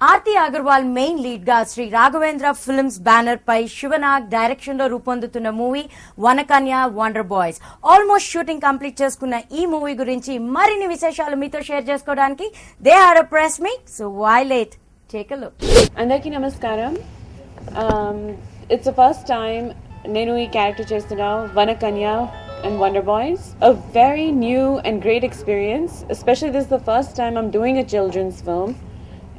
Aarti Agarwal main lead గా Sri Raghavendra films banner పై Shivanag direction లో రూపొందుతున్న movie Vanakanya wonder boys almost shooting complete చేసుకున్న ఈ మూవీ గురించి మరిన్ని విశేషాలు మీతో షేర్ చేసుకోవడానికి they are a press meet, so why late, take a look. అందరికీ నమస్కారం. ఇట్స్ ద ఫస్ట్ టైం నేను ఈ క్యారెక్టర్ చేస్తున్నా, వనకన్య and Wonder Boys. A very new and great experience, especially this is the first time I'm doing a children's film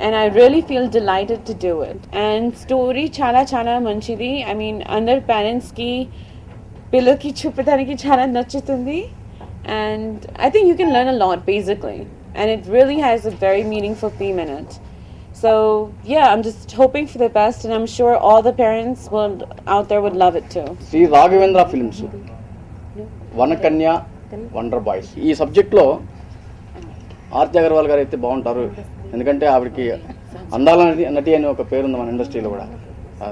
and I really feel delighted to do it. And story chala manchidi. I mean, under parents ki pillaki chupadaniki chala nachitundi, and I think you can learn a lot basically, and it really has a very meaningful theme in it. So yeah, I'm just hoping for the best, and I'm sure all the parents out there would love it too. Sri Raghavendra Films Vanakanya wonder boys ఈ సబ్జెక్ట్లో ఆర్తి అగర్వాల్ గారు అయితే బాగుంటారు. ఎందుకంటే ఆవిడకి అందాల నటి అని ఒక పేరుంది మన ఇండస్ట్రీలో కూడా.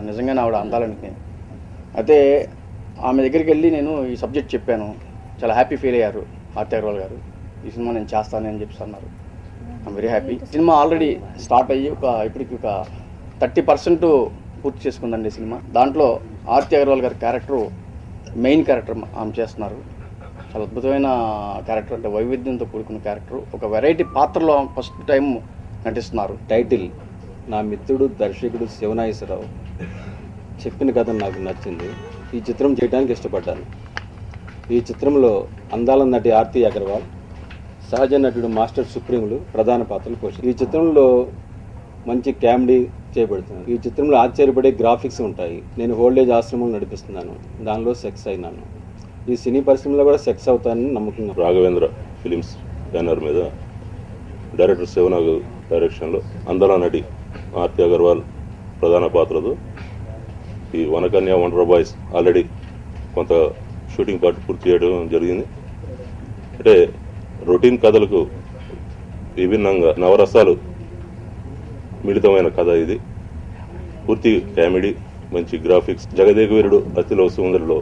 నిజంగానే ఆవిడ అందాల నటి. అయితే ఆమె దగ్గరికి వెళ్ళి నేను ఈ సబ్జెక్ట్ చెప్పాను. చాలా హ్యాపీ ఫీల్ అయ్యారు ఆర్తి అగర్వాల్ గారు. ఈ సినిమా నేను చేస్తానని అని చెప్పి అన్నారు. I'm very happy. Cinema already start అయ్యి ఇప్పటికి ఒక 30% పూర్తి చేసుకుందండి సినిమా. దాంట్లో ఆర్తి అగర్వాల్ గారి క్యారెక్టరు మెయిన్ క్యారెక్టర్ ఆమె చేస్తున్నారు. చాలా అద్భుతమైన క్యారెక్టర్, అంటే వైవిధ్యంతో కూడుకున్న క్యారెక్టర్. ఒక వెరైటీ పాత్రలో ఫస్ట్ టైం నటిస్తున్నారు. టైటిల్ నా మిత్రుడు దర్శకుడు శివనాగేశ్వరరావు చెప్పిన కథ నాకు నచ్చింది. ఈ చిత్రం చేయడానికి ఇష్టపడ్డాను. ఈ చిత్రంలో అందాల నటి ఆర్తి అగర్వాల్, సహజ నటుడు మాస్టర్ సుప్రీంలు ప్రధాన పాత్రలు పోషించారు. ఈ చిత్రంలో మంచి కామెడీ చేయబడుతుంది. ఈ చిత్రంలో ఆశ్చర్యపడే గ్రాఫిక్స్ ఉంటాయి. నేను ఓల్డేజ్ ఆశ్రమం నడిపిస్తున్నాను, దానిలో సెక్స్ అయినాను. ఈ సినీ పరిశ్రమలో కూడా సెక్స్ అవుతానని నమ్మకం. రాఘవేంద్ర ఫిలిమ్స్ బ్యానర్ మీద డైరెక్టర్ శివనాగ్ డైరెక్షన్లో అందాల నటి ఆర్తి అగర్వాల్ ప్రధాన పాత్రతో ఈ వనకన్య వండర్ బాయ్స్ ఆల్రెడీ కొంత షూటింగ్ పార్ట్ పూర్తి చేయడం జరిగింది. అంటే రొటీన్ కథలకు విభిన్నంగా నవరసాలు మిళితమైన కథ ఇది. పూర్తి కామెడీ, మంచి గ్రాఫిక్స్. జగదేకవీరుడు అతిలో సుందరిలో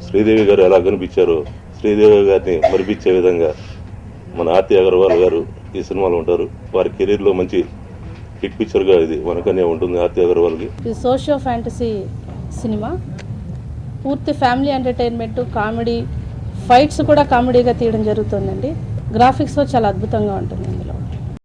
శ్రీదేవి గారు ఎలా కనిపించారో శ్రీదేవి గారిని మరిపించే విధంగా మన ఆర్తి అగర్వాల్ గారు ఈ సినిమాలో ఉంటారు. వారి కెరీర్లో మంచి హిట్ పిక్చర్గా ఇది వనకన్య ఉంటుంది ఆర్తి అగర్వాల్కి. ఇది సోషియో ఫ్యాంటసీ సినిమా. పూర్తి ఫ్యామిలీ ఎంటర్టైన్మెంట్, కామెడీ, ఫైట్స్ కూడా కామెడీగా తీయడం జరుగుతుందండి. గ్రాఫిక్స్ చాలా అద్భుతంగా ఉంటుందండి.